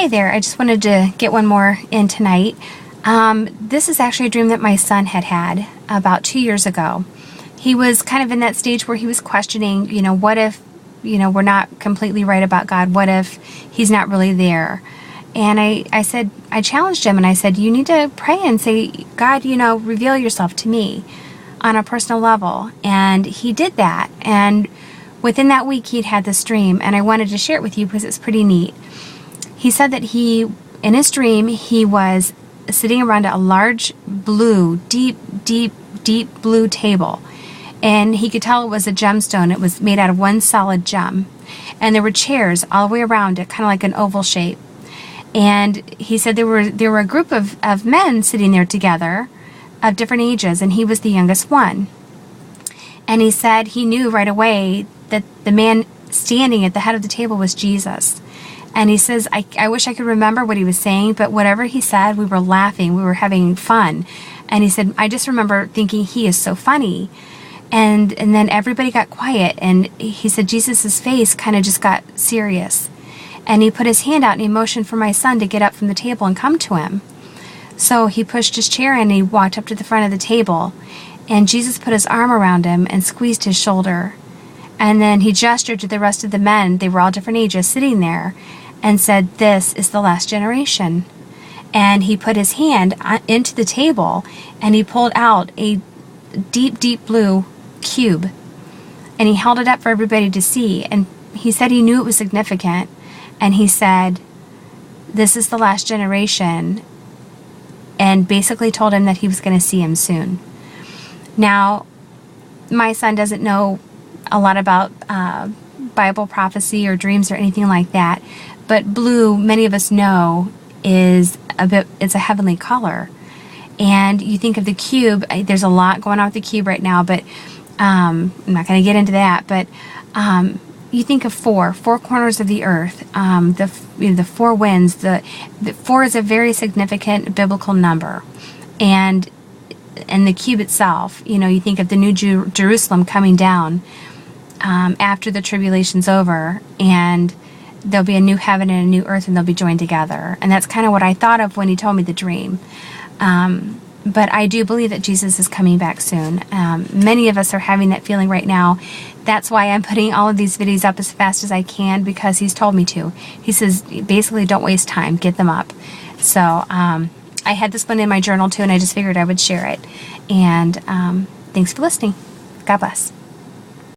Hi there. I just wanted to get one more in tonight. This is actually a dream that my son had about 2 years ago. He was kind of in that stage where he was questioning, what if, we're not completely right about God? What if he's not really there? And I challenged him and I said, you need to pray and say, God, reveal yourself to me on a personal level. And he did that. And within that week, he'd had this dream, and I wanted to share it with you because it's pretty neat. He said that in his dream, he was sitting around a large blue, deep blue table. And he could tell it was a gemstone. It was made out of one solid gem. And there were chairs all the way around it, kind of like an oval shape. And he said there were a group of men sitting there together of different ages, and he was the youngest one. And he said he knew right away that the man standing at the head of the table was Jesus. And he says, I wish I could remember what he was saying, but whatever he said, we were laughing, we were having fun. And he said, I just remember thinking, he is so funny. And then everybody got quiet, and he said Jesus's face kind of just got serious. And he put his hand out and he motioned for my son to get up from the table and come to him. So he pushed his chair in and he walked up to the front of the table. And Jesus put his arm around him and squeezed his shoulder. And then he gestured to the rest of the men, they were all different ages, sitting there, and said, this is the last generation. And he put his hand into the table and he pulled out a deep blue cube. And he held it up for everybody to see. And he said he knew it was significant. And he said, this is the last generation. And basically told him that he was going to see him soon. Now, my son doesn't know a lot about Bible prophecy or dreams or anything like that. But blue, many of us know, it's a heavenly color. And you think of the cube, there's a lot going on with the cube right now, but I'm not going to get into that. But you think of four corners of the earth, the four winds. The four is a very significant biblical number. And the cube itself, you think of the New Jerusalem coming down after the tribulation's over, and there'll be a new heaven and a new earth, and they'll be joined together. And that's kind of what I thought of when he told me the dream. But I do believe that Jesus is coming back soon. Many of us are having that feeling right now. That's why I'm putting all of these videos up as fast as I can, because he's told me to. He says, basically, don't waste time. Get them up. So I had this one in my journal, too, and I just figured I would share it. And thanks for listening. God bless.